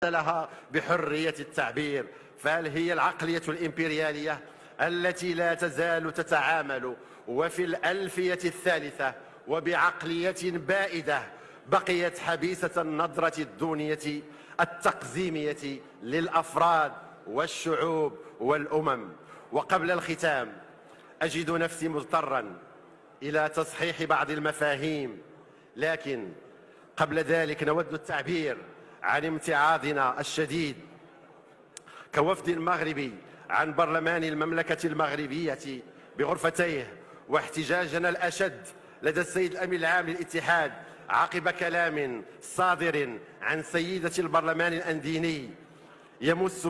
لها بحرية التعبير. فهل هي العقلية الإمبريالية التي لا تزال تتعامل وفي الألفية الثالثة وبعقلية بائدة بقيت حبيسة النظرة الدونية التقزيمية للأفراد والشعوب والأمم؟ وقبل الختام أجد نفسي مضطرا إلى تصحيح بعض المفاهيم، لكن قبل ذلك نود التعبير عن امتعاضنا الشديد كوفد مغربي عن برلمان المملكة المغربية بغرفتيه، واحتجاجنا الأشد لدى السيد الأمين العام للاتحاد عقب كلام صادر عن سيدة البرلمان الأنديني يمس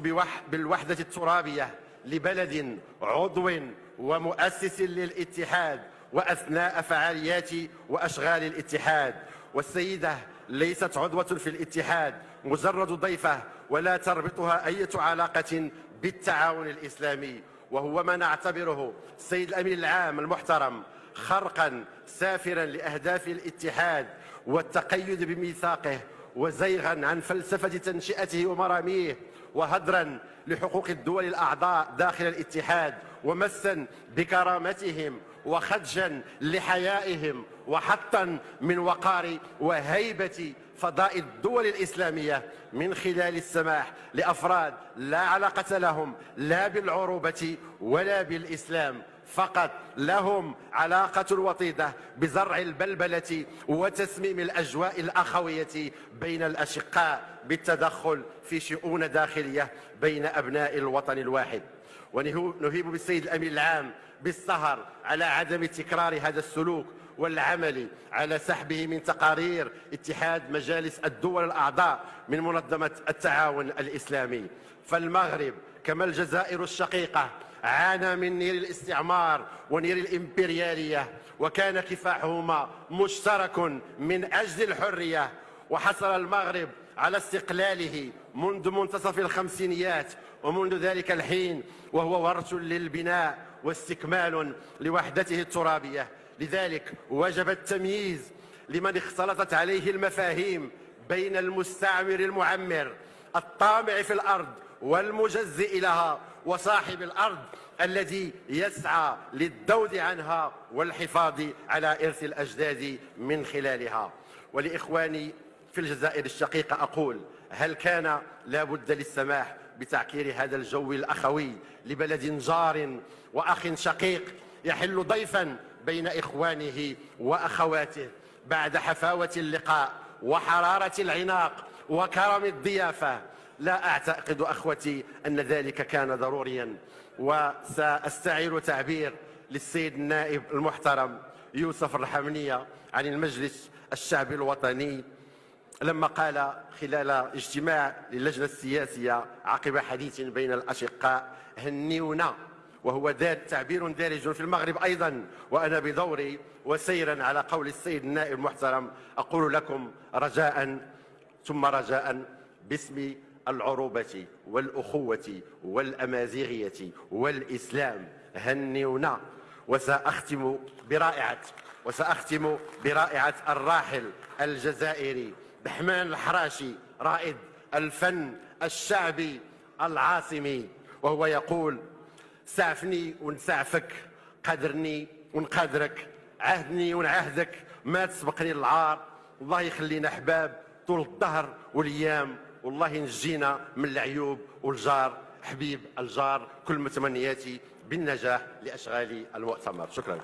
بالوحدة الترابية لبلد عضو ومؤسس للاتحاد وأثناء فعاليات وأشغال الاتحاد. والسيدة ليست عضوة في الاتحاد، مجرد ضيفة ولا تربطها أي علاقة بالتعاون الإسلامي، وهو ما نعتبره السيد الأمين العام المحترم خرقا سافرا لأهداف الاتحاد والتقيد بميثاقه، وزيغا عن فلسفة تنشئته ومراميه، وهدرا لحقوق الدول الأعضاء داخل الاتحاد، ومسا بكرامتهم، وخدشا لحيائهم، وحطا من وقار وهيبة فضاء الدول الإسلامية من خلال السماح لأفراد لا علاقة لهم لا بالعروبة ولا بالإسلام، فقط لهم علاقة وطيدة بزرع البلبلة وتسميم الأجواء الأخوية بين الأشقاء بالتدخل في شؤون داخلية بين أبناء الوطن الواحد. ونهيب بالسيد الأمين العام بالسهر على عدم تكرار هذا السلوك والعمل على سحبه من تقارير اتحاد مجالس الدول الأعضاء من منظمة التعاون الإسلامي. فالمغرب كما الجزائر الشقيقة عانى من نير الاستعمار ونير الإمبريالية، وكان كفاحهما مشترك من أجل الحرية، وحصل المغرب على استقلاله منذ منتصف الخمسينيات، ومنذ ذلك الحين وهو ورث للبناء واستكمال لوحدته الترابية. لذلك وجب التمييز لمن اختلطت عليه المفاهيم بين المستعمر المعمر الطامع في الأرض والمجزئ لها وصاحب الأرض الذي يسعى للذود عنها والحفاظ على إرث الأجداد من خلالها. ولإخواني في الجزائر الشقيقة أقول: هل كان لا بد للسماح بتعكير هذا الجو الأخوي لبلد جار وأخ شقيق يحل ضيفا بين إخوانه وأخواته بعد حفاوة اللقاء وحرارة العناق وكرم الضيافة؟ لا أعتقد أخوتي أن ذلك كان ضروريا. وسأستعير تعبير للسيد النائب المحترم يوسف الرحمنية عن المجلس الشعبي الوطني لما قال خلال اجتماع للجنة السياسية عقب حديث بين الأشقاء: هنيونا. وهو تعبير دارج في المغرب أيضا، وأنا بدوري وسيرا على قول السيد النائب المحترم أقول لكم رجاء ثم رجاء باسم العروبة والأخوة والأمازيغية والإسلام: هنيونا. وسأختم برائعة الراحل الجزائري بحمان الحراشي رائد الفن الشعبي العاصمي، وهو يقول: سعفني ونسعفك، قدرني ونقدرك، عهدني ونعهدك، ما تسبقني للعار، والله يخلينا احباب طول الدهر والايام، والله ينجينا من العيوب والجار حبيب الجار. كل متمنياتي بالنجاح لاشغال المؤتمر. شكرا.